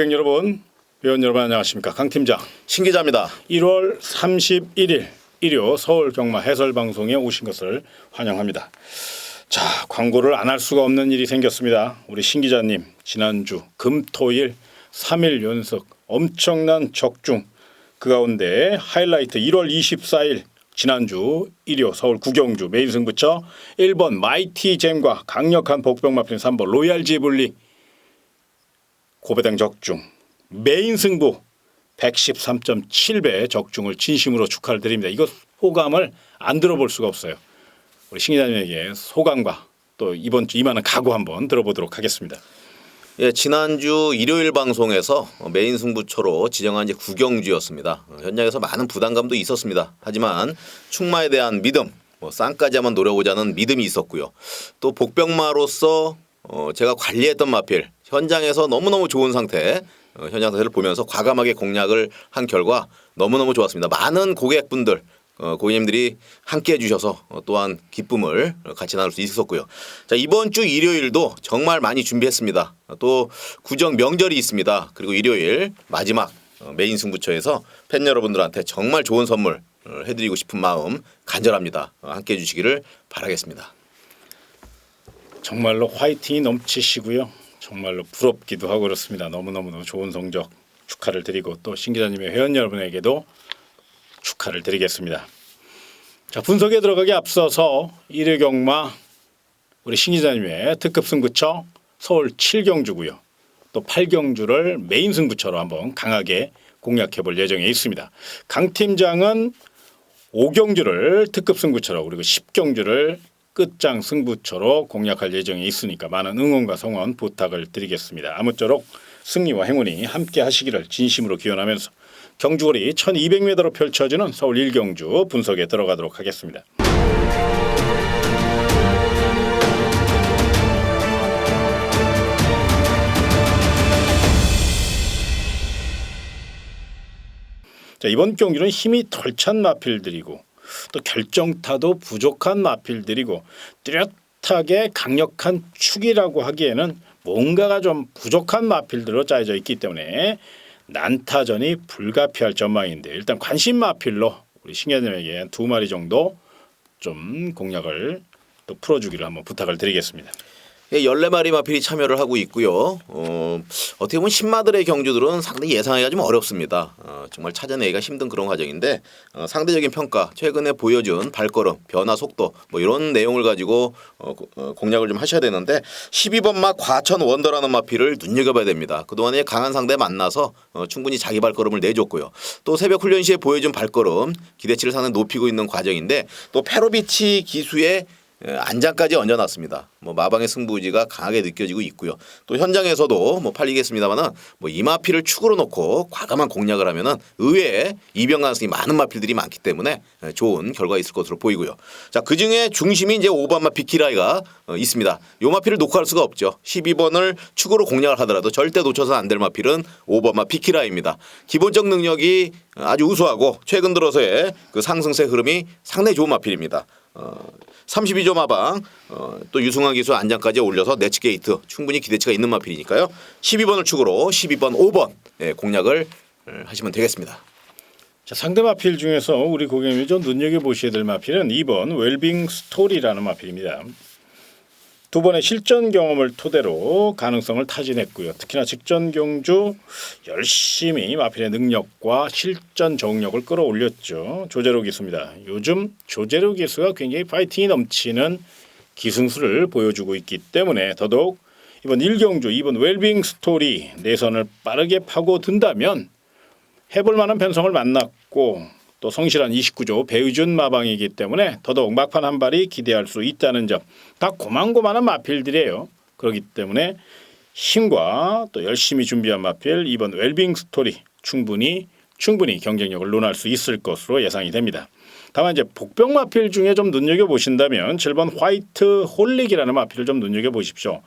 고객 여러분, 회원 여러분 안녕하십니까. 강 팀장. 신 기자입니다. 1월 31일 일요 서울 경마 해설방송에 오신 것을 환영합니다. 자, 광고를 안 할 수가 없는 일이 생겼습니다. 우리 신 기자님 지난주 금토일 3일 연속 엄청난 적중, 그 가운데 하이라이트 1월 24일 지난주 일요 서울 구경주 메인 승부처 1번 마이티 잼과 강력한 복병마필 3번 로얄 지블리 고배당 적중, 메인 승부 113.7배 적중을 진심으로 축하를 드립니다. 이거 소감을 안 들어볼 수가 없어요. 우리 신 기자님에게 소감과 또 이번 주 임하는 각오 한번 들어보도록 하겠습니다. 예, 지난주 일요일 방송에서 메인 승부처로 지정한 이제 구경주였습니다. 현장에서 많은 부담감도 있었습니다. 하지만 충마에 대한 믿음, 쌍까지 한번 노려보자는 믿음이 있었고요. 또 복병마로서 제가 관리했던 마필 현장에서 너무너무 좋은 상태, 현장 상태를 보면서 과감하게 공략을 한 결과 너무너무 좋았습니다. 많은 고객분들, 고객님들이 함께 해주셔서 또한 기쁨을 같이 나눌 수 있었고요. 자, 이번 주 일요일도 정말 많이 준비했습니다. 또 구정 명절이 있습니다. 그리고 일요일 마지막 메인 승부처에서 팬 여러분들한테 정말 좋은 선물 해드리고 싶은 마음 간절합니다. 함께 해주시기를 바라겠습니다. 정말로 화이팅이 넘치시고요. 정말로 부럽기도 하고 그렇습니다. 너무너무 좋은 성적 축하를 드리고 또 신 기자님의 회원 여러분에게도 축하를 드리겠습니다. 자, 분석에 들어가기 앞서서 1회 경마 우리 신 기자님의 특급 승부처 서울 7경주고요. 또 8경주를 메인 승부처로 한번 강하게 공략해 볼 예정에 있습니다. 강 팀장은 5경주를 특급 승부처로 그리고 10경주를 끝장 승부처로 공략할 예정에 있으니까 많은 응원과 성원 부탁을 드리겠습니다. 아무쪼록 승리와 행운이 함께 하시기를 진심으로 기원하면서 경주거리 1200m로 펼쳐지는 서울 1경주 분석에 들어가도록 하겠습니다. 자, 이번 경주는 힘이 덜 찬 마필들이고 또 결정타도 부족한 마필들이고 뚜렷하게 강력한 축이라고 하기에는 뭔가가 좀 부족한 마필들로 짜여져 있기 때문에 난타전이 불가피할 전망인데 일단 관심 마필로 우리 신 기자님에게 2마리 정도 좀 공략을 또 풀어주기를 한번 부탁을 드리겠습니다. 14마리 마필이 참여를 하고 있고요. 어떻게 보면 신마들의 경주들은 상당히 예상하기가 좀 어렵습니다. 정말 찾아내기가 힘든 그런 과정인데 상대적인 평가, 최근에 보여준 발걸음, 변화 속도 뭐 이런 내용을 가지고 공략을 좀 하셔야 되는데 12번 마 과천 원더라는 마필을 눈여겨봐야 됩니다. 그동안에 강한 상대 만나서 충분히 자기 발걸음을 내줬고요. 또 새벽 훈련 시에 보여준 발걸음, 기대치를 상당히 높이고 있는 과정인데 또 페로비치 기수의 안장까지 얹어놨습니다. 뭐 마방의 승부지가 강하게 느껴지고 있고요. 또 현장에서도 뭐 팔리겠습니다만은 뭐 이 마필을 축으로 놓고 과감한 공략을 하면은 의외에 이변 가능성이 많은 마필들이 많기 때문에 좋은 결과가 있을 것으로 보이고요. 자, 그 중에 중심이 이제 5번 마 비키라이가 있습니다. 요 마필을 놓고 할 수가 없죠. 12번을 축으로 공략을 하더라도 절대 놓쳐서는 안 될 마필은 5번 마 비키라이입니다. 기본적 능력이 아주 우수하고 최근 들어서의 그 상승세 흐름이 상당히 좋은 마필입니다. 32조 마방, 또 유승환 기수 안장까지 올려서 네츠 게이트 충분히 기대치가 있는 마필이니까요. 12번을 축으로 12번, 5번 공략을 하시면 되겠습니다. 자, 상대 마필 중에서 우리 고객님이 좀 눈여겨보셔야 될 마필은 2번 웰빙 스토리라는 마필입니다. 2번의 실전 경험을 토대로 가능성을 타진했고요. 특히나 직전 경주 열심히 마필의 능력과 실전 적응력을 끌어올렸죠. 조재로 기수입니다. 요즘 조재로 기수가 굉장히 파이팅이 넘치는 기승수를 보여주고 있기 때문에 더더욱 이번 1경주 2번 웰빙 스토리 내선을 빠르게 파고든다면 해볼 만한 변성을 만났고 또 성실한 29조 배의준 마방이기 때문에 더더욱 막판 한 발이 기대할 수 있다는 점. 다 고만고만한 마필들이에요. 그렇기 때문에 힘과 또 열심히 준비한 마필 2번 웰빙 스토리 충분히 경쟁력을 논할 수 있을 것으로 예상이 됩니다. 다만 이제 복병 마필 중에 좀 눈여겨보신다면 7번 화이트 홀릭이라는 마필을 좀 눈여겨보십시오.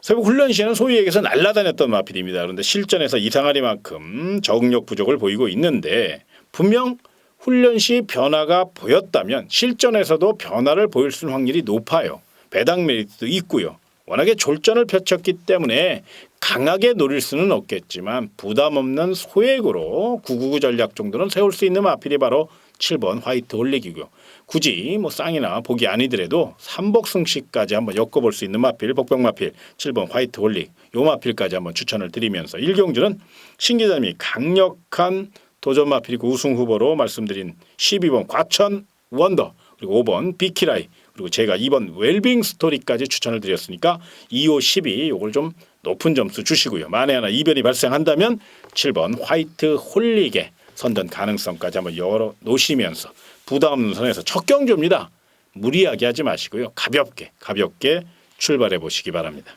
새벽 훈련 시에는 소위 얘기해서 날아다녔던 마필입니다. 그런데 실전에서 이상하리만큼 적응력 부족을 보이고 있는데 분명 훈련 시 변화가 보였다면 실전에서도 변화를 보일 수 있는 확률이 높아요. 배당 메리트도 있고요. 워낙에 졸전을 펼쳤기 때문에 강하게 노릴 수는 없겠지만 부담 없는 소액으로 999 전략 정도는 세울 수 있는 마필이 바로 7번 화이트 홀릭이고요. 굳이 뭐 쌍이나 복이 아니더라도 삼복승식까지 한번 엮어볼 수 있는 마필, 복병 마필 7번 화이트 홀릭 요 마필까지 한번 추천을 드리면서 1경주는 신 기자님이 강력한 도전 마필이고 우승 후보로 말씀드린 12번 과천 원더 그리고 5번 비키라이 그리고 제가 2번 웰빙 스토리까지 추천을 드렸으니까 2, 5, 12 요걸 좀 높은 점수 주시고요. 만에 하나 이변이 발생한다면 7번 화이트 홀릭의 선전 가능성까지 한번 열어 놓으시면서 부담 없는 선에서 첫 경주입니다. 무리하게 하지 마시고요. 가볍게 출발해 보시기 바랍니다.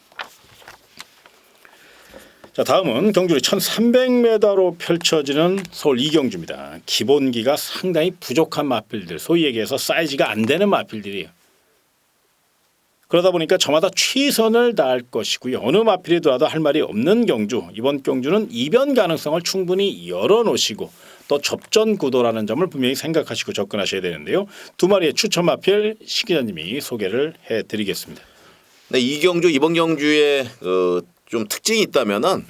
자, 다음은 경주리 1300m로 펼쳐지는 서울 이경주입니다. 기본기가 상당히 부족한 마필들, 소위 얘기해서 사이즈가 안 되는 마필들이에요. 그러다 보니까 저마다 최선을 다할 것이고요. 어느 마필이 들어와도 할 말이 없는 경주. 이번 경주는 이변 가능성을 충분히 열어놓으시고 또 접전 구도라는 점을 분명히 생각하시고 접근하셔야 되는데요. 두 마리의 추천 마필 시 기자님이 소개를 해드리겠습니다. 네, 이 경주 이번 경주에 좀 특징이 있다면은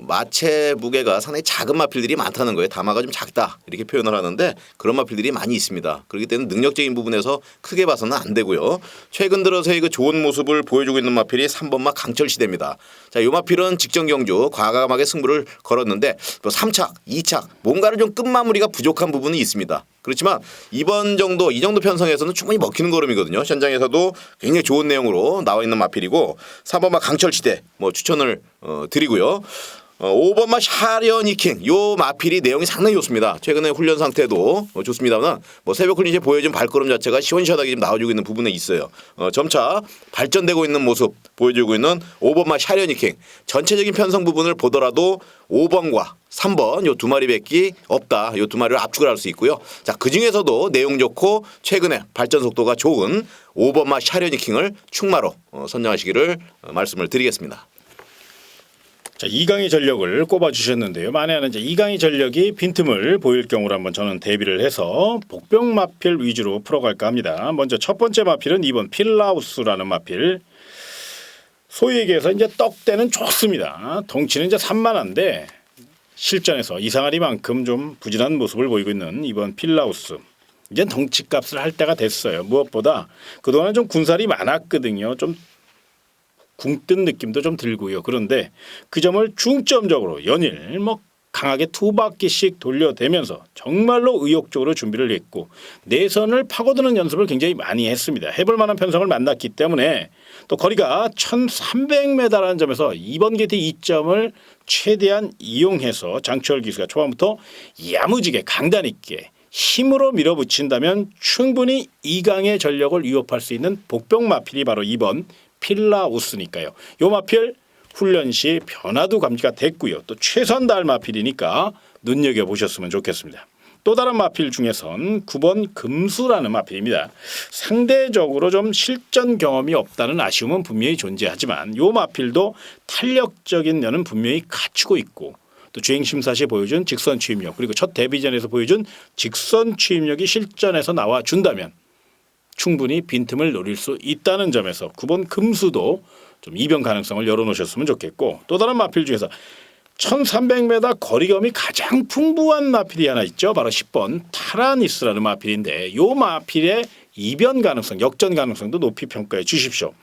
마체 무게가 상당히 작은 마필들이 많다는 거예요. 담화가 좀 작다 이렇게 표현을 하는데 그런 마필들이 많이 있습니다. 그렇기 때문에 능력적인 부분에서 크게 봐서는 안 되고요. 최근 들어서의 그 좋은 모습을 보여주고 있는 마필이 3번마 강철시대입니다. 자, 이 마필은 직전 경주 과감하게 승부를 걸었는데 또 3착, 2착 뭔가를 좀 끝마무리가 부족한 부분이 있습니다. 그렇지만 이번 정도 이 정도 편성에서는 충분히 먹히는 걸음이거든요. 현장에서도 굉장히 좋은 내용으로 나와 있는 마필이고 3번마 강철시대 뭐 추천을 드리고요. 5번마 샤련이킹 요 마필이 내용이 상당히 좋습니다. 최근에 훈련 상태도 좋습니다만 뭐 새벽 클린시에 보여준 발걸음 자체가 시원시원하게 지금 나와주고 있는 부분에 있어요. 점차 발전되고 있는 모습 보여주고 있는 5번마 샤련이킹 전체적인 편성 부분을 보더라도 5번과 3번 요 두 마리밖에 없다. 요 두 마리를 압축을 할 수 있고요. 자, 그 중에서도 내용 좋고 최근에 발전 속도가 좋은 5번마 샤련이킹을 충마로 선정하시기를 말씀을 드리겠습니다. 자, 이강의 전력을 꼽아주셨는데요. 만에 하나 이제 이강의 전력이 빈틈을 보일 경우를 한번 저는 대비를 해서 복병 마필 위주로 풀어갈까 합니다. 먼저 첫 번째 마필은 2번 필라우스라는 마필. 소위 얘기해서 이제 떡대는 좋습니다. 덩치는 이제 산만한데 실전에서 이상하리만큼 좀 부진한 모습을 보이고 있는 2번 필라우스. 이제 덩치값을 할 때가 됐어요. 무엇보다 그동안 좀 군살이 많았거든요. 좀 궁뜬 느낌도 좀 들고요. 그런데 그 점을 중점적으로 연일 뭐 강하게 두 바퀴씩 돌려대면서 정말로 의욕적으로 준비를 했고 내선을 파고드는 연습을 굉장히 많이 했습니다. 해볼 만한 편성을 만났기 때문에 또 거리가 1300m라는 점에서 이번 게티 2점을 최대한 이용해서 장철 기수가 초반부터 야무지게 강단 있게 힘으로 밀어붙인다면 충분히 이강의 전력을 위협할 수 있는 복병 마필이 바로 2번 필라우스니까요. 요 마필 훈련 시 변화도 감지가 됐고요. 또 최선 다할 마필이니까 눈여겨보셨으면 좋겠습니다. 또 다른 마필 중에선 9번 금수라는 마필입니다. 상대적으로 좀 실전 경험이 없다는 아쉬움은 분명히 존재하지만 요 마필도 탄력적인 면은 분명히 갖추고 있고 또 주행심사 시 보여준 직선 추임력 그리고 첫 데뷔전에서 보여준 직선 추임력이 실전에서 나와준다면 충분히 빈틈을 노릴 수 있다는 점에서 9번 금수도 좀 이변 가능성을 열어놓으셨으면 좋겠고 또 다른 마필 중에서 1300m 거리감이 가장 풍부한 마필이 하나 있죠. 바로 10번 타라니스라는 마필인데 이 마필의 이변 가능성, 역전 가능성도 높이 평가해 주십시오.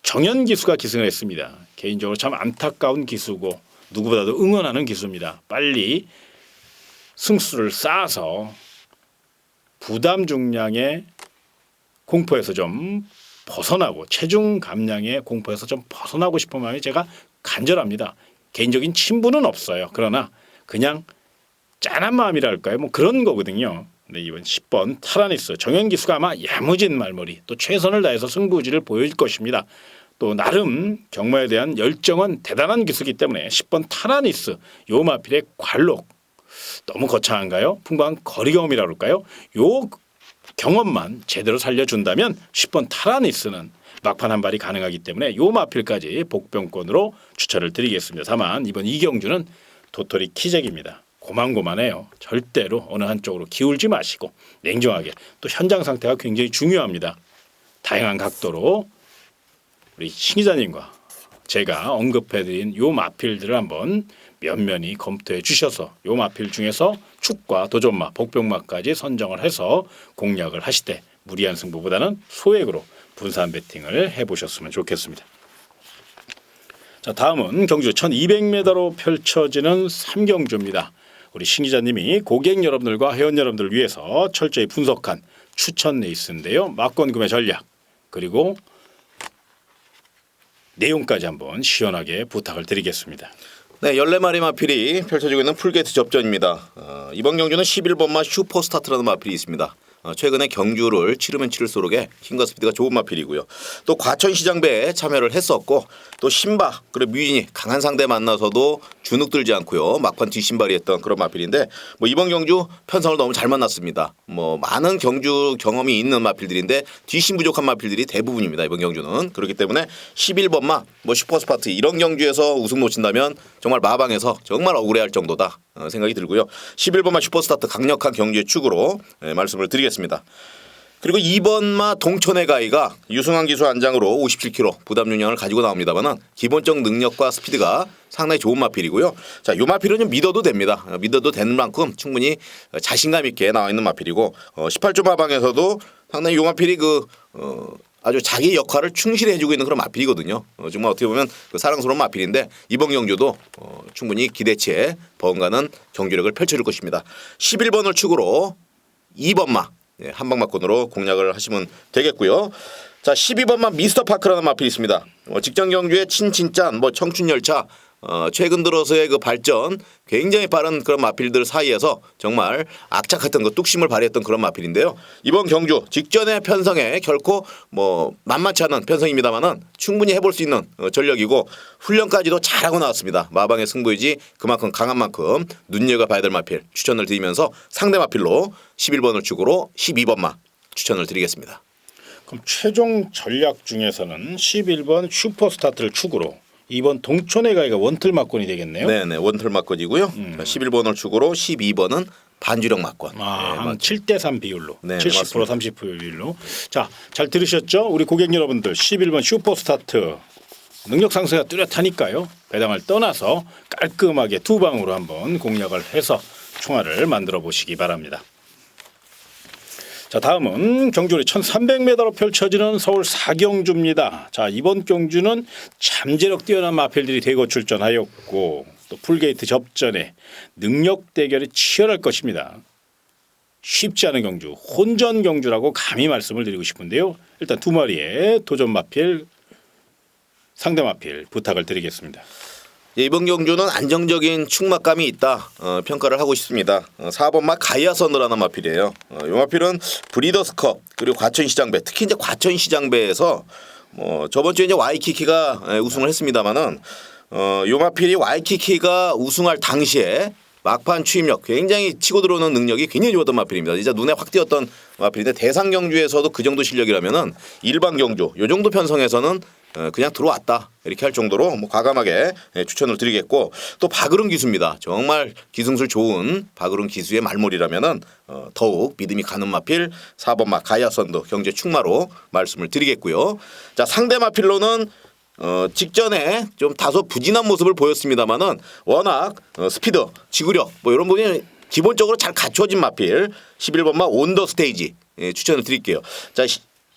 정현 기수가 기승을 했습니다. 개인적으로 참 안타까운 기수고 누구보다도 응원하는 기수입니다. 빨리 승수를 쌓아서 부담 중량의 공포에서 좀 벗어나고 체중 감량의 공포에서 좀 벗어나고 싶은 마음이 제가 간절합니다. 개인적인 친분은 없어요. 그러나 그냥 짠한 마음이랄까요? 뭐 그런 거거든요. 네, 이번 10번 타라니스 정현 기수가 아마 야무진 말머리 또 최선을 다해서 승부지를 보여줄 것입니다. 또 나름 경마에 대한 열정은 대단한 기수이기 때문에 10번 타라니스 요 마필의 관록 너무 거창한가요? 풍부한 거리 경험이라고 할까요? 요 경험만 제대로 살려준다면 10번 타라니스는 막판 한 발이 가능하기 때문에 요 마필까지 복병권으로 추천을 드리겠습니다. 다만 이번 이경주는 도토리 키재기입니다. 고만고만해요. 절대로 어느 한쪽으로 기울지 마시고 냉정하게 또 현장 상태가 굉장히 중요합니다. 다양한 각도로 우리 신 기자님과 제가 언급해드린 요 마필들을 한번 면면히 검토해 주셔서 요 마필 중에서 축과 도전마, 복병마까지 선정을 해서 공략을 하시되 무리한 승부보다는 소액으로 분산 배팅을 해보셨으면 좋겠습니다. 자, 다음은 경주 1200m로 펼쳐지는 3경주입니다. 우리 신 기자님이 고객 여러분들과 회원 여러분들을 위해서 철저히 분석한 추천 레이스인데요. 막권 구매 전략 그리고 내용까지 한번 시원하게 부탁을 드리겠습니다. 네, 14마리 마필이 펼쳐지고 있는 풀게이트 접전입니다. 이번 경주는 11번마 슈퍼스타트라는 마필이 있습니다. 최근에 경주를 치르면 치를수록에 힘과 스피드가 좋은 마필이고요. 또 과천시장배에 참여를 했었고 또 신바 그리고 뮤진이 강한 상대 만나서도 주눅 들지 않고요. 막판 뒷신발이 했던 그런 마필인데 뭐 이번 경주 편성을 너무 잘 만났습니다. 뭐 많은 경주 경험이 있는 마필들인데 뒷심 부족한 마필들이 대부분입니다. 이번 경주는 그렇기 때문에 11번마 뭐 슈퍼스파트 이런 경주에서 우승 놓친다면 정말 마방에서 정말 억울해할 정도다 생각이 들고요. 11번마 슈퍼스타트 강력한 경주의 축으로 말씀을 드리겠습니다. 그리고 2번마 동천의 가이가 유승환 기수 안장으로 57kg 부담 용량을 가지고 나옵니다만은 기본적 능력과 스피드가 상당히 좋은 마필이고요. 자, 이 마필은 좀 믿어도 됩니다. 믿어도 되는 만큼 충분히 자신감 있게 나와 있는 마필이고 18조 마방에서도 상당히 이 마필이 아주 자기 역할을 충실히 해주고 있는 그런 마필이거든요. 정말 어떻게 보면 사랑스러운 마필인데 이번 경주도 충분히 기대치에 버금가는 경주력을 펼쳐줄 것입니다. 11번을 축으로 2번마 한방막권으로 공략을 하시면 되겠고요. 자, 12번마 미스터파크라는 마필이 있습니다. 직전 경주의 친진짠 청춘열차 최근 들어서의 그 발전 굉장히 빠른 그런 마필들 사이에서 정말 악착했던 뚝심을 발휘했던 그런 마필인데요. 이번 경주 직전의 편성에 결코 만만치 않은 편성입니다만은 충분히 해볼 수 있는 전력이고 훈련까지도 잘하고 나왔습니다. 마방의 승부이지 그만큼 강한 만큼 눈여겨봐야 될 마필 추천을 드리면서 상대 마필로 11번을 축으로 12번마 추천을 드리겠습니다. 그럼 최종 전략 중에서는 11번 슈퍼스타트를 축으로 2번 동천의 가이가 원틀 막권이 되겠네요. 네네 원틀 막권이고요. 11번을 축으로 12번은 반주력 막권. 한 7대3 비율로 네, 70% 30% 비율로. 자, 잘 들으셨죠? 우리 고객 여러분들 11번 슈퍼스타트 능력 상승가 뚜렷하니까요. 배당을 떠나서 깔끔하게 두 방으로 한번 공략을 해서 총알을 만들어 보시기 바랍니다. 자, 다음은 경주리 1300m로 펼쳐지는 서울 4경주입니다. 자, 이번 경주는 잠재력 뛰어난 마필들이 대거 출전하였고 또 풀게이트 접전에 능력 대결이 치열할 것입니다. 쉽지 않은 경주, 혼전 경주라고 감히 말씀을 드리고 싶은데요. 일단 두 마리의 도전 마필, 상대 마필 부탁을 드리겠습니다. 이번 경주는 안정적인 축막감이 있다 평가를 하고 싶습니다. 4번마 가이아선드라는 마필이에요. 이 마필은 브리더스컵 그리고 과천시장배 특히 이제 과천시장배에서 저번 주에 이제 와이키키가 우승을 했습니다만은 이 마필이 와이키키가 우승할 당시에 막판 추임력 굉장히 치고 들어오는 능력이 굉장히 좋았던 마필입니다. 진짜 눈에 확 띄었던 마필인데 대상 경주에서도 그 정도 실력이라면은 일반 경주 요 정도 편성에서는 그냥 들어왔다 이렇게 할 정도로 과감하게 추천을 드리겠고 또 박으름 기수입니다. 정말 기승술 좋은 박으름 기수의 말몰이라면은 더욱 믿음이 가는 마필 4번마 가야선도 경제 축마로 말씀을 드리겠고요. 자, 상대 마필로는 직전에 좀 다소 부진한 모습을 보였습니다만은 워낙 스피드, 지구력 이런 부분이 기본적으로 잘 갖춰진 마필 11번마 온더 스테이지 추천을 드릴게요. 자,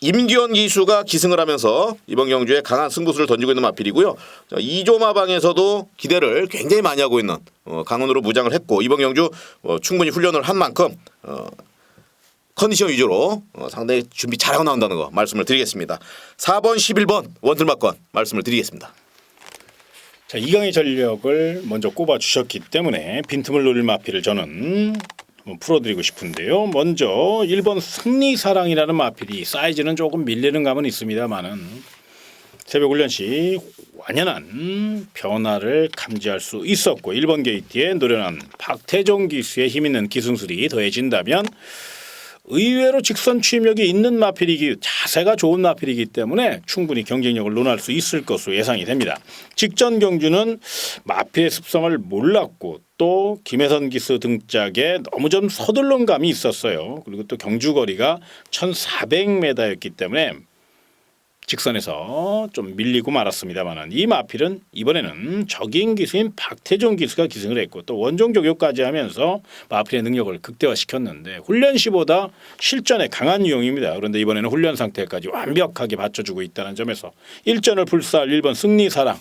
임기원 기수가 기승을 하면서 이번 경주에 강한 승부수를 던지고 있는 마필이고요. 2조 마방에서도 기대를 굉장히 많이 하고 있는 강원으로 무장을 했고 이번 경주 충분히 훈련을 한 만큼 컨디션 위주로 상당히 준비 잘하고 나온다는 거 말씀을 드리겠습니다. 4번 11번 원틀막권 말씀을 드리겠습니다. 자, 이강의 전력을 먼저 꼽아 주셨기 때문에 빈틈을 노릴 마필을 저는 풀어드리고 싶은데요. 먼저 1번 승리사랑이라는 마필이 사이즈는 조금 밀리는 감은 있습니다만은 새벽 훈련 시 완연한 변화를 감지할 수 있었고 1번 게이트에 노련한 박태종 기수의 힘있는 기승술이 더해진다면 의외로 직선 추임력이 있는 마필이기 자세가 좋은 마필이기 때문에 충분히 경쟁력을 논할 수 있을 것으로 예상이 됩니다. 직전 경주는 마필의 습성을 몰랐고 또 김혜선 기수 등짝에 너무 좀 서둘른 감이 있었어요. 그리고 또 경주 거리가 1400m였기 때문에 직선에서 좀 밀리고 말았습니다만은 이 마필은 이번에는 적임 기수인 박태종 기수가 기승을 했고 또 원종 조교까지 하면서 마필의 능력을 극대화시켰는데 훈련 시보다 실전에 강한 유형입니다. 그런데 이번에는 훈련 상태까지 완벽하게 받쳐주고 있다는 점에서 1전을 불사할 1번 승리사랑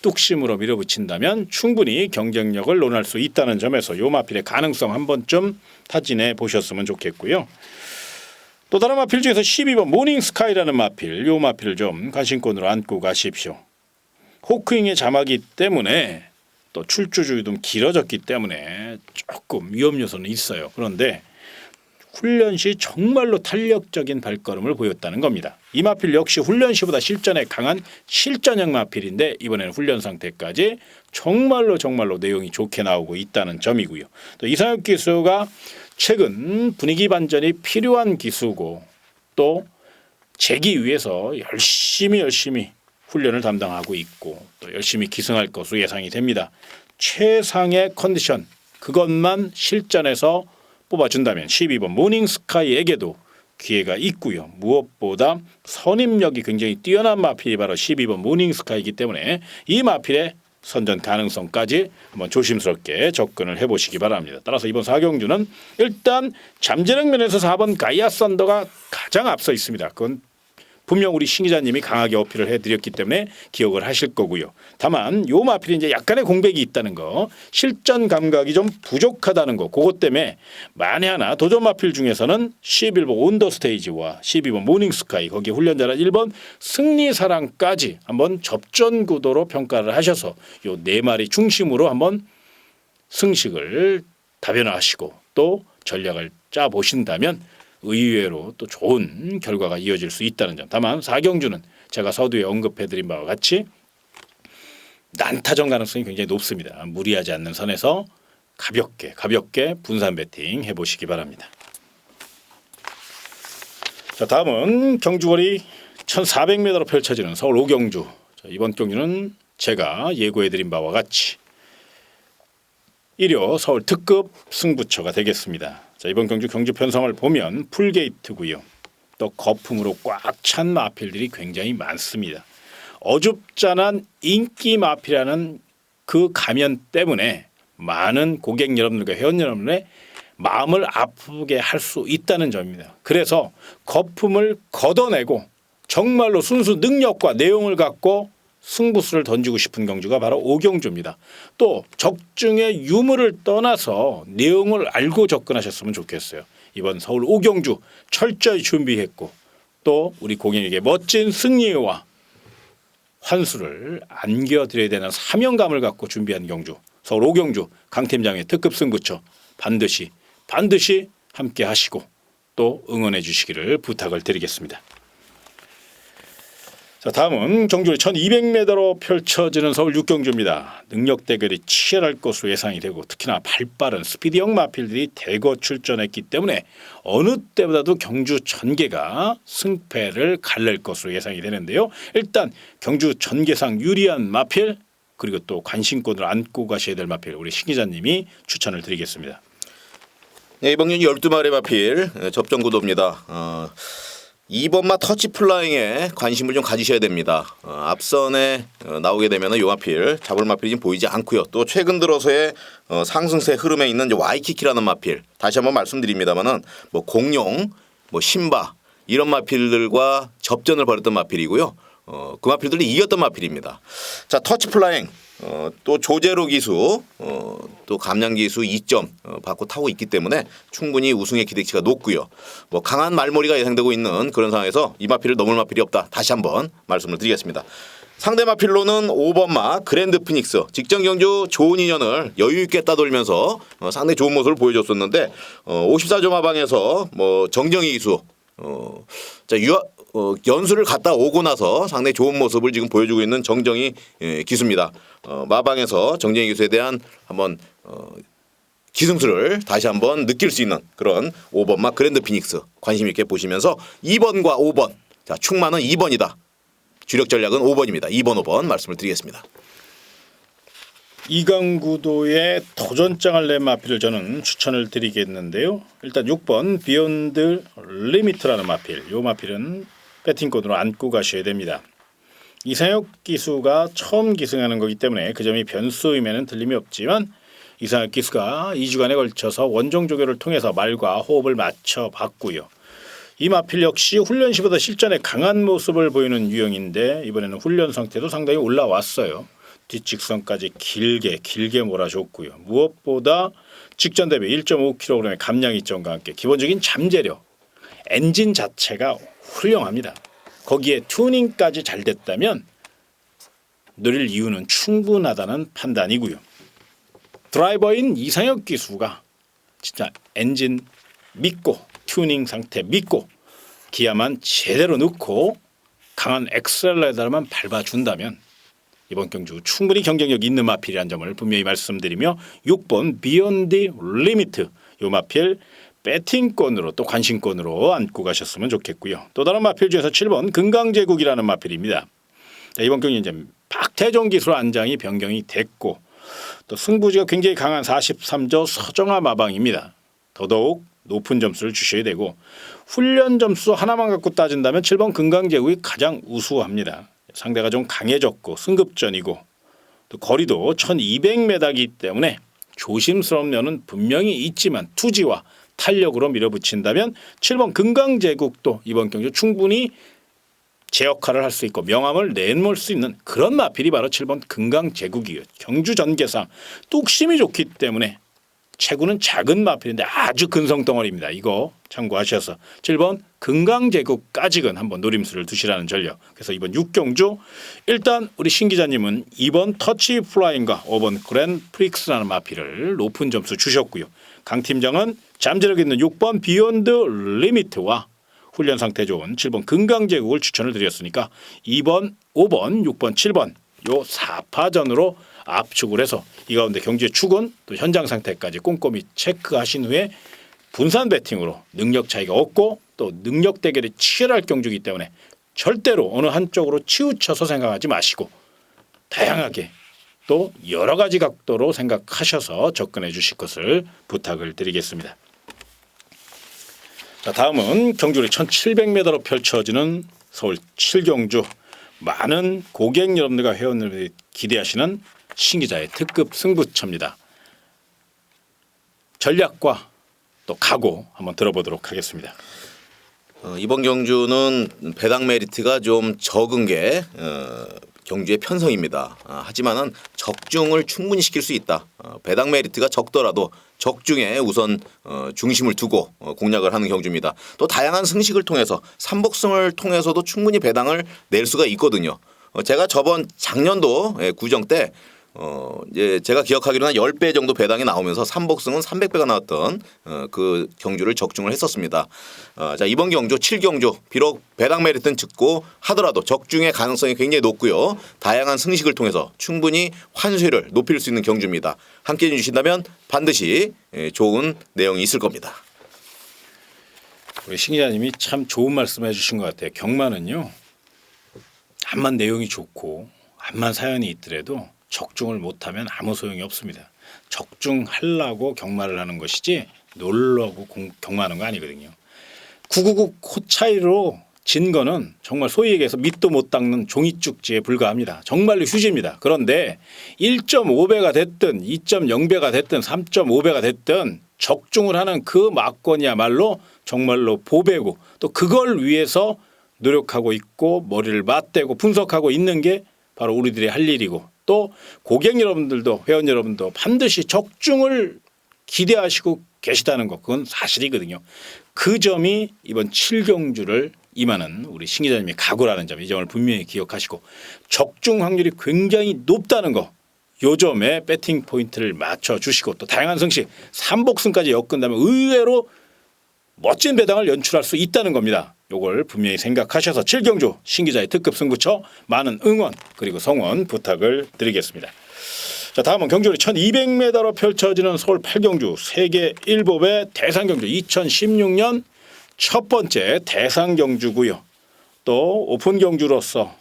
뚝심으로 밀어붙인다면 충분히 경쟁력을 논할 수 있다는 점에서 요 마필의 가능성 한 번쯤 타진해 보셨으면 좋겠고요. 또 다른 마필 중에서 12번 모닝스카이라는 마필, 요 마필을 좀 관심권으로 안고 가십시오. 호크잉의 자막이 때문에 또 출주주의도 좀 길어졌기 때문에 조금 위험 요소는 있어요. 그런데 훈련 시 정말로 탄력적인 발걸음을 보였다는 겁니다. 이 마필 역시 훈련 시보다 실전에 강한 실전형 마필인데 이번에는 훈련 상태까지 정말로 내용이 좋게 나오고 있다는 점이고요. 또 이상혁 기수가 최근 분위기 반전이 필요한 기수고 또 재기 위해서 열심히 훈련을 담당하고 있고 또 열심히 기승할 것으로 예상이 됩니다. 최상의 컨디션 그것만 실전에서 뽑아준다면 12번 모닝스카이에게도 기회가 있고요. 무엇보다 선임력이 굉장히 뛰어난 마필이 바로 12번 모닝스카이이기 때문에 이 마필의 선전 가능성까지 한번 조심스럽게 접근을 해보시기 바랍니다. 따라서 이번 4경주는 일단 잠재력 면에서 4번 가이아 썬더가 가장 앞서 있습니다. 그건 분명 우리 신 기자님이 강하게 어필을 해드렸기 때문에 기억을 하실 거고요. 다만 요 마필이 이제 약간의 공백이 있다는 거, 실전 감각이 좀 부족하다는 거, 그것 때문에 만에 하나 도전 마필 중에서는 11번 온더스테이지와 12번 모닝스카이 거기에 훈련자란 1번 승리사랑까지 한번 접전 구도로 평가를 하셔서 요 네 마리 중심으로 한번 승식을 다변화하시고 또 전략을 짜 보신다면 의외로 또 좋은 결과가 이어질 수 있다는 점. 다만 4경주는 제가 서두에 언급해드린 바와 같이 난타전 가능성이 굉장히 높습니다. 무리하지 않는 선에서 가볍게 분산 배팅 해보시기 바랍니다. 자, 다음은 경주거리 1400m로 펼쳐지는 서울 5경주. 자, 이번 경주는 제가 예고해드린 바와 같이 1호 서울 특급 승부처가 되겠습니다. 자, 이번 경주 편성을 보면 풀게이트고요. 또 거품으로 꽉 찬 마필들이 굉장히 많습니다. 어줍잖은 인기 마필이라는 그 가면 때문에 많은 고객 여러분들과 회원 여러분의 마음을 아프게 할 수 있다는 점입니다. 그래서 거품을 걷어내고 정말로 순수 능력과 내용을 갖고 승부수를 던지고 싶은 경주가 바로 5경주입니다. 또 적중의 유무를 떠나서 내용을 알고 접근하셨으면 좋겠어요. 이번 서울 5경주 철저히 준비했고 또 우리 고객에게 멋진 승리와 환수를 안겨드려야 되는 사명감을 갖고 준비한 경주 서울 5경주 강 팀장의 특급 승부처 반드시 함께 하시고 또 응원해 주시기를 부탁을 드리겠습니다. 자, 다음은 경주를 1200m로 펼쳐지는 서울 6경주입니다. 능력 대결이 치열할 것으로 예상이 되고 특히나 발빠른 스피드형 마필들이 대거 출전했기 때문에 어느 때보다도 경주 전개가 승패를 갈릴 것으로 예상이 되는데요. 일단 경주 전개상 유리한 마필 그리고 또 관심권을 안고 가셔야 될 마필 우리 신 기자님이 추천을 드리겠습니다. 네, 이번 경기 12마리 마필 접전 구도입니다. 2번마 터치 플라잉에 관심을 좀 가지셔야 됩니다. 앞선에 나오게 되면 요 마필 잡을 마필이 지금 보이지 않고요. 또 최근 들어서의 상승세 흐름에 있는 이제 와이키키라는 마필 다시 한번 말씀드립니다만은 뭐 공룡, 뭐 신바 이런 마필들과 접전을 벌였던 마필이고요. 그 마필들이 이겼던 마필입니다. 자, 터치 플라잉 또 조제로 기수 또 감량 기수 2점 받고 타고 있기 때문에 충분히 우승의 기대치가 높고요. 뭐 강한 말머리가 예상되고 있는 그런 상황에서 이 마필을 넘을 마필이 없다. 다시 한번 말씀을 드리겠습니다. 상대 마필로는 5번마 그랜드 피닉스 직전 경주 좋은 인연을 여유 있게 따돌면서 상당히 좋은 모습을 보여줬었는데 54점 하방에서 뭐 정정희 기수 연수를 갔다 오고 나서 상당히 좋은 모습을 지금 보여주고 있는 정정희 기수입니다. 마방에서 정정희 기수에 대한 한번 기승수를 다시 한번 느낄 수 있는 그런 5번마 그랜드 피닉스 관심 있게 보시면서 2번과 5번 자 충만은 2번이다. 주력 전략은 5번입니다. 2번 5번 말씀을 드리겠습니다. 이강구도의 도전장을 낸 마필을 저는 추천을 드리겠는데요. 일단 6번 비욘드 리미트라는 마필. 이 마필은 배팅권으로 안고 가셔야 됩니다. 이상혁 기수가 처음 기승하는 거기 때문에 그 점이 변수임에는 틀림이 없지만 이상혁 기수가 2주간에 걸쳐서 원정 조교를 통해서 말과 호흡을 맞춰봤고요. 이 마필 역시 훈련 시보다 실전에 강한 모습을 보이는 유형인데 이번에는 훈련 상태도 상당히 올라왔어요. 뒷직선까지 길게 몰아줬고요. 무엇보다 직전 대비 1.5kg의 감량 이점과 함께 기본적인 잠재력, 엔진 자체가 훌륭합니다. 거기에 튜닝까지 잘 됐다면 노릴 이유는 충분하다는 판단이고요. 드라이버인 이상혁 기수가 진짜 엔진 믿고 튜닝 상태 믿고 기아만 제대로 넣고 강한 엑셀레이터만 밟아준다면 이번 경주 충분히 경쟁력 있는 마필이라는 점을 분명히 말씀드리며 6번 비욘드 리미트 요 마필 배팅권으로 또 관심권으로 안고 가셨으면 좋겠고요. 또 다른 마필 중에서 7번 금강제국이라는 마필입니다. 자, 이번 경기 이제 박태종 기술 안장이 변경이 됐고 또 승부지가 굉장히 강한 43조 서정아 마방입니다. 더더욱 높은 점수를 주셔야 되고 훈련 점수 하나만 갖고 따진다면 7번 금강제국이 가장 우수합니다. 상대가 좀 강해졌고 승급전이고 또 거리도 1200m이기 때문에 조심스러운 면은 분명히 있지만 투지와 탄력으로 밀어붙인다면 7번 금강제국도 이번 경주 충분히 제 역할을 할 수 있고 명함을 내놓을 수 있는 그런 마필이 바로 7번 금강제국이에요. 경주 전개상 뚝심이 좋기 때문에 체구는 작은 마필인데 아주 근성덩어리입니다. 이거 참고하셔서 7번 금강제국까지는 한번 노림수를 두시라는 전력. 그래서 이번 6경주 일단 우리 신 기자님은 2번 터치 플라잉과 5번 그랜프릭스라는 마필을 높은 점수 주셨고요. 강 팀장은 잠재력 있는 6번 비욘드 리미트와 훈련 상태 좋은 7번 금강제국을 추천을 드렸으니까 2번, 5번, 6번, 7번 요 4파전으로 압축을 해서 이 가운데 경주의 축은 또 현장 상태까지 꼼꼼히 체크하신 후에 분산 배팅으로 능력 차이가 없고 또 능력 대결이 치열할 경주이기 때문에 절대로 어느 한쪽으로 치우쳐서 생각하지 마시고 다양하게 또 여러 가지 각도로 생각하셔서 접근해 주실 것을 부탁을 드리겠습니다. 자, 다음은 경주리 1700m로 펼쳐지는 서울 7경주 많은 고객 여러분들과 회원 여러분들이 기대하시는 신기자의 특급 승부처입니다. 전략과 또 각오 한번 들어보도록 하겠습니다. 이번 경주는 배당 메리트가 좀 적은 게 경주의 편성입니다. 하지만은 적중을 충분히 시킬 수 있다. 배당 메리트가 적더라도 적중에 우선 중심을 두고 공략을 하는 경주입니다. 또 다양한 승식을 통해서 삼복승을 통해서도 충분히 배당을 낼 수가 있거든요. 제가 저번 작년도 구정 때 이제 제가 기억하기로는 10배 정도 배당이 나오면서 삼복승은 300배가 나왔던 그 경주를 적중을 했었습니다. 자, 이번 경주 7경주 비록 배당 메리트는 적고 하더라도 적중의 가능성이 굉장히 높고요. 다양한 승식을 통해서 충분히 환수율을 높일 수 있는 경주입니다. 함께해 주신다면 반드시 좋은 내용이 있을 겁니다. 우리 신 기자님이 참 좋은 말씀해 주신 것 같아요. 경마는요. 암만 내용이 좋고 암만 사연이 있더라도 적중을 못하면 아무 소용이 없습니다. 적중하려고 경마를 하는 것이지 놀려고 경마하는 거 아니거든요. 999 코 차이로 진 거는 정말 소위 얘기해서 밑도 못 닦는 종이축지에 불과합니다. 정말로 휴지입니다. 그런데 1.5배가 됐든 2.0배가 됐든 3.5배가 됐든 적중을 하는 그 막권이야말로 정말로 보배고 또 그걸 위해서 노력하고 있고 머리를 맞대고 분석하고 있는 게 바로 우리들의 할 일이고 또 고객 여러분들도 회원 여러분도 반드시 적중을 기대하시고 계시다는 것 그건 사실이거든요. 그 점이 이번 7경주를 임하는 우리 신 기자님의 각오라는 점 이 점을 분명히 기억하시고 적중 확률이 굉장히 높다는 거 요 점에 배팅 포인트를 맞춰주시고 또 다양한 승식 삼복승까지 엮은다면 의외로 멋진 배당을 연출할 수 있다는 겁니다. 요걸 분명히 생각하셔서 7경주 신기자의 특급 승부처 많은 응원 그리고 성원 부탁을 드리겠습니다. 자, 다음은 경주리 1200m로 펼쳐지는 서울 8경주 세계 1법의 대상경주 2016년 첫 번째 대상경주고요. 또 오픈 경주로서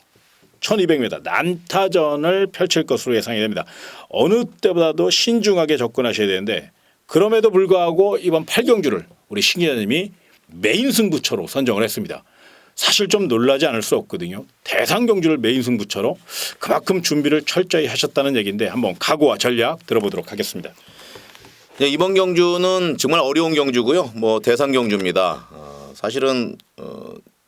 1200m 난타전을 펼칠 것으로 예상이 됩니다. 어느 때보다도 신중하게 접근하셔야 되는데 그럼에도 불구하고 이번 8경주를 우리 신 기자님이 메인 승부처로 선정을 했습니다. 사실 좀 놀라지 않을 수 없거든요. 대상 경주를 메인 승부처로 그만큼 준비를 철저히 하셨다는 얘기인데 한번 각오와 전략 들어보도록 하겠습니다. 네, 이번 경주는 정말 어려운 경주고요. 뭐 대상 경주입니다. 사실은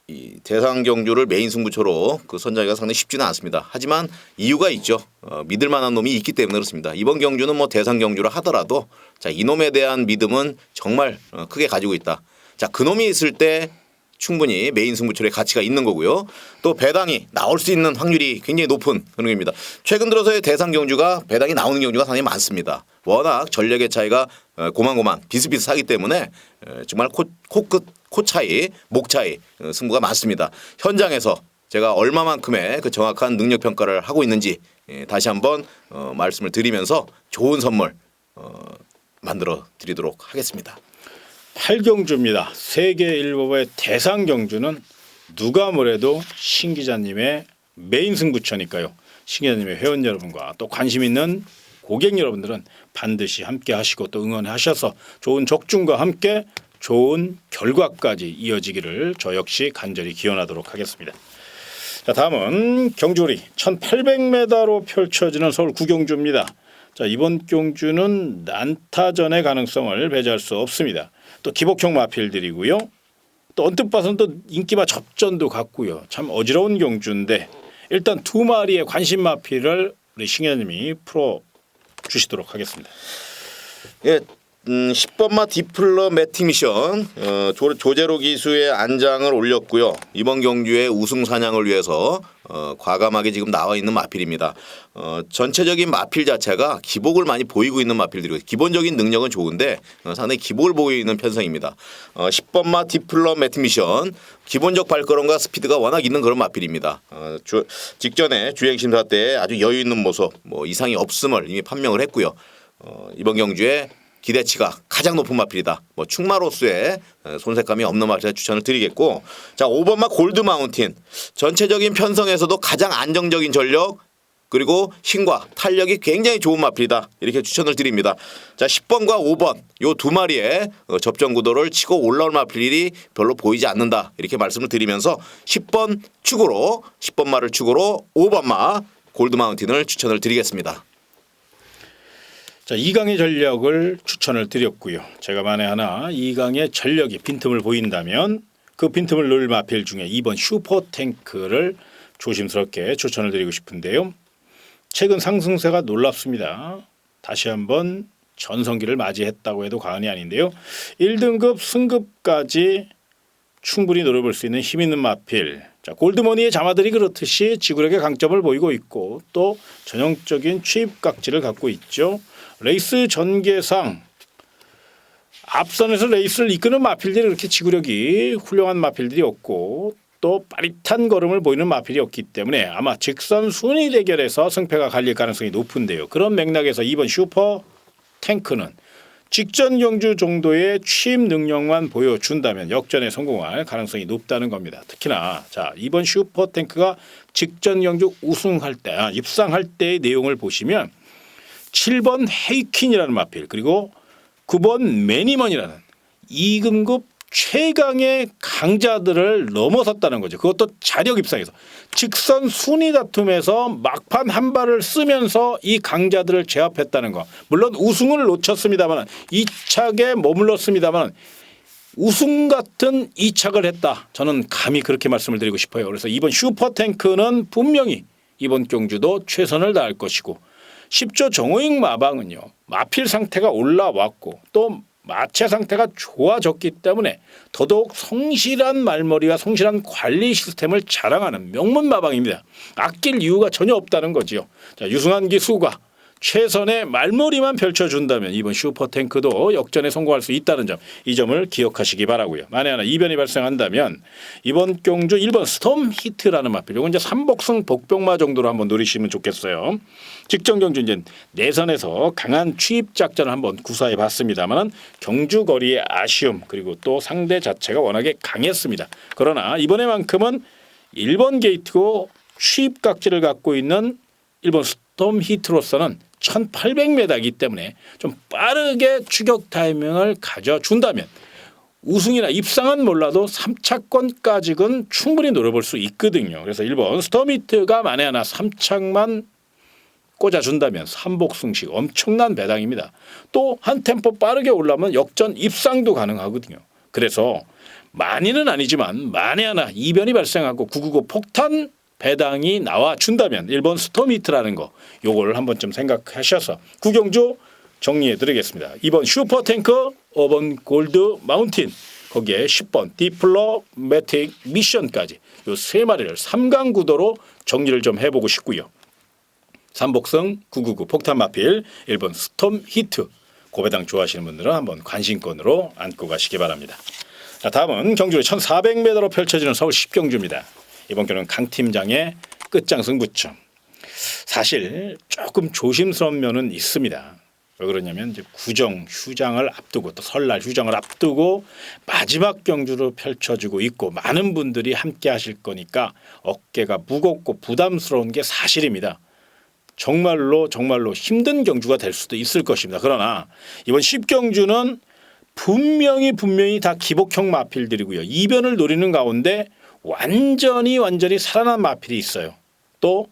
이 대상 경주를 메인 승부처로 그 선정하기가 상당히 쉽지는 않습니다. 하지만 이유가 있죠. 믿을 만한 놈이 있기 때문에 그렇습니다. 이번 경주는 뭐 대상 경주를 하더라도 자, 이놈에 대한 믿음은 정말 크게 가지고 있다. 자, 그놈이 있을 때 충분히 메인 승부처의 가치가 있는 거고요. 또 배당이 나올 수 있는 확률이 굉장히 높은 그런 겁니다. 최근 들어서의 대상 경주가 배당이 나오는 경주가 상당히 많습니다. 워낙 전력의 차이가 고만고만 비슷비슷하기 때문에 정말 코 차이, 목 차이 승부가 많습니다. 현장에서 제가 얼마만큼의 그 정확한 능력 평가를 하고 있는지 다시 한번 말씀을 드리면서 좋은 선물 만들어 드리도록 하겠습니다. 8경주입니다. 세계일보의 대상 경주는 누가 뭐래도 신 기자님의 메인 승부처니까요. 신 기자님의 회원 여러분과 또 관심 있는 고객 여러분들은 반드시 함께 하시고 또 응원하셔서 좋은 적중과 함께 좋은 결과까지 이어지기를 저 역시 간절히 기원하도록 하겠습니다. 자, 다음은 경주리 1800m로 펼쳐지는 서울 구경주입니다. 자, 이번 경주는 난타전의 가능성을 배제할 수 없습니다. 또 기복형 마필들이고요. 또 언뜻 봐서는 또 인기마 접전도 같고요. 참 어지러운 경주인데 일단 두 마리의 관심 마필을 우리 신현님이 풀어 주시도록 하겠습니다. 예, 10번마 디플러 매팅 미션 조제로 기수의 안장을 올렸고요. 이번 경주의 우승 사냥을 위해서 과감하게 지금 나와 있는 마필입니다. 전체적인 마필 자체가 기복을 많이 보이고 있는 마필들이고 기본적인 능력은 좋은데 상당히 기복을 보이는 편성입니다. 10번마 디플러 매팅 미션 기본적 발걸음과 스피드가 워낙 있는 그런 마필입니다. 직전에 주행 심사 때 아주 여유 있는 모습 뭐 이상이 없음을 이미 판명을 했고요. 이번 경주에 기대치가 가장 높은 마필이다. 뭐 충마로스의 손색감이 없는 마필에 추천을 드리겠고, 자 5번마 골드 마운틴 전체적인 편성에서도 가장 안정적인 전력 그리고 힘과 탄력이 굉장히 좋은 마필이다. 이렇게 추천을 드립니다. 자 10번과 5번 요 두 마리의 접전 구도를 치고 올라올 마필이 별로 보이지 않는다. 이렇게 말씀을 드리면서 10번 축으로 10번마를 축으로 5번마 골드 마운틴을 추천을 드리겠습니다. 자, 2강의 전력을 추천을 드렸고요. 제가 만에 하나 2강의 전력이 빈틈을 보인다면 그 빈틈을 넣을 마필 중에 2번 슈퍼탱크를 조심스럽게 추천을 드리고 싶은데요. 최근 상승세가 놀랍습니다. 다시 한번 전성기를 맞이했다고 해도 과언이 아닌데요. 1등급 승급까지 충분히 노려볼 수 있는 힘 있는 마필. 자, 골드머니의 자마들이 그렇듯이 지구력의 강점을 보이고 있고 또 전형적인 취입 각질을 갖고 있죠. 레이스 전개상 앞선에서 레이스를 이끄는 마필들이 그렇게 지구력이 훌륭한 마필들이 없고 또 빠릿한 걸음을 보이는 마필이 없기 때문에 아마 직선 순위 대결에서 승패가 갈릴 가능성이 높은데요. 그런 맥락에서 2번 슈퍼 탱크는 직전 경주 정도의 취입 능력만 보여준다면 역전에 성공할 가능성이 높다는 겁니다. 특히나 자 이번 슈퍼 탱크가 직전 경주 우승할 때 입상할 때의 내용을 보시면 7번 헤이퀸이라는 마필 그리고 9번 매니먼이라는 2등급 최강의 강자들을 넘어섰다는 거죠. 그것도 자력 입상에서 직선 순위 다툼에서 막판 한 발을 쓰면서 이 강자들을 제압했다는 거. 물론 우승을 놓쳤습니다만 2착에 머물렀습니다만 우승 같은 2착을 했다. 저는 감히 그렇게 말씀을 드리고 싶어요. 그래서 이번 슈퍼탱크는 분명히 이번 경주도 최선을 다할 것이고 10조 정호익 마방은요. 마필 상태가 올라왔고 또 마체 상태가 좋아졌기 때문에 더더욱 성실한 말머리와 성실한 관리 시스템을 자랑하는 명문 마방입니다. 아낄 이유가 전혀 없다는 거지요. 자, 유승환 기수가 최선의 말머리만 펼쳐준다면 이번 슈퍼탱크도 역전에 성공할 수 있다는 점, 이 점을 기억하시기 바라고요. 만에 하나 이변이 발생한다면 이번 경주 1번 스톰 히트라는 마필, 이건 이제 삼복승 복병마 정도로 한번 노리시면 좋겠어요. 직전 경주 이제 내선에서 강한 취입 작전을 한번 구사해 봤습니다만 경주 거리의 아쉬움 그리고 또 상대 자체가 워낙에 강했습니다. 그러나 이번에만큼은 1번 게이트고 취입 각질을 갖고 있는 1번 스톰 히트로서는 1800m이기 때문에 좀 빠르게 추격 타이밍을 가져준다면 우승이나 입상은 몰라도 3차권까지는 충분히 노려볼 수 있거든요. 그래서 1번 스톰히트가 만에 하나 3착만 꽂아준다면 삼복승식 엄청난 배당입니다. 또 한 템포 빠르게 올라오면 역전 입상도 가능하거든요. 그래서 많이는 아니지만 만에 하나 이변이 발생하고 999 폭탄 배당이 나와준다면 1번 스톰히트라는 거 요걸 한 번쯤 생각하셔서 구경주 정리해드리겠습니다. 2번 슈퍼탱커, 5번 골드 마운틴, 거기에 10번 디플로매틱 미션까지 요 세 마리를 3강 구도로 정리를 좀 해보고 싶고요. 삼복승 999 폭탄 마필 1번 스톰 히트 고배당 좋아하시는 분들은 한번 관심권으로 안고 가시기 바랍니다. 자, 다음은 경주의 1400m로 펼쳐지는 서울 10경주입니다. 이번 경우는 강 팀장의 끝장 승부처. 사실 조금 조심스러운 면은 있습니다. 왜 그러냐면 이제 구정 휴장을 앞두고 또 설날 휴장을 앞두고 마지막 경주로 펼쳐지고 있고 많은 분들이 함께 하실 거니까 어깨가 무겁고 부담스러운 게 사실입니다. 정말로 힘든 경주가 될 수도 있을 것입니다. 그러나 이번 10경주는 분명히 다 기복형 마필들이고요. 이변을 노리는 가운데 완전히 살아난 마필이 있어요. 또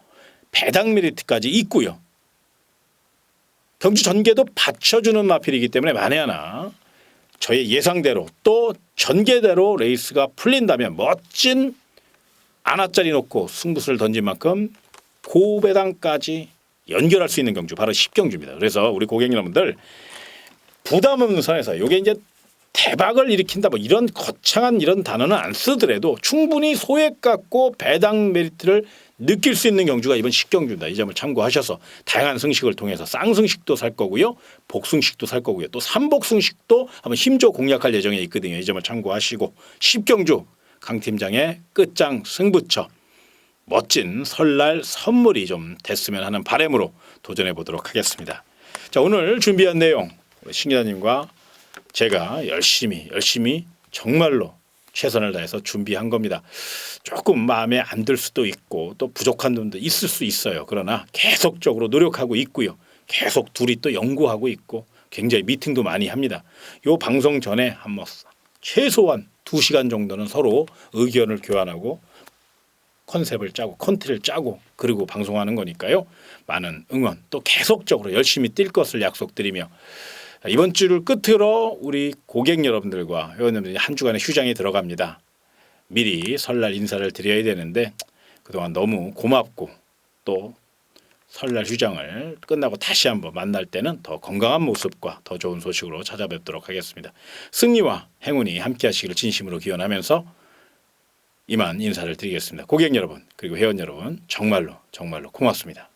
배당 메리트까지 있고요. 경주 전개도 받쳐주는 마필이기 때문에 만에 하나 저의 예상대로 또 전개대로 레이스가 풀린다면 멋진 안아짜리 놓고 승부수를 던진 만큼 고배당까지 연결할 수 있는 경주 바로 10경주입니다. 그래서 우리 고객 여러분들 부담 없는 선에서 이게 이제 대박을 일으킨다 뭐 이런 거창한 이런 단어는 안 쓰더라도 충분히 소액 갖고 배당 메리트를 느낄 수 있는 경주가 이번 10경주입니다. 이 점을 참고하셔서 다양한 승식을 통해서 쌍승식도 살 거고요. 복승식도 살 거고요. 또 삼복승식도 한번 힘줘 공략할 예정에 있거든요. 이 점을 참고하시고 10경주 강 팀장의 끝장 승부처 멋진 설날 선물이 좀 됐으면 하는 바람으로 도전해 보도록 하겠습니다. 자, 오늘 준비한 내용 우리 신 기자님과 제가 열심히 정말로 최선을 다해서 준비한 겁니다. 조금 마음에 안 들 수도 있고 또 부족한 점도 있을 수 있어요. 그러나 계속적으로 노력하고 있고요. 계속 둘이 또 연구하고 있고 굉장히 미팅도 많이 합니다. 요 방송 전에 한번 최소한 2시간 정도는 서로 의견을 교환하고 컨셉을 짜고 컨트를 짜고 그리고 방송하는 거니까요. 많은 응원 또 계속적으로 열심히 뛸 것을 약속드리며 이번 주를 끝으로 우리 고객 여러분들과 회원님들이 한 주간의 휴장이 들어갑니다. 미리 설날 인사를 드려야 되는데 그동안 너무 고맙고 또 설날 휴장을 끝나고 다시 한번 만날 때는 더 건강한 모습과 더 좋은 소식으로 찾아뵙도록 하겠습니다. 승리와 행운이 함께 하시기를 진심으로 기원하면서 이만 인사를 드리겠습니다. 고객 여러분 그리고 회원 여러분 정말로 고맙습니다.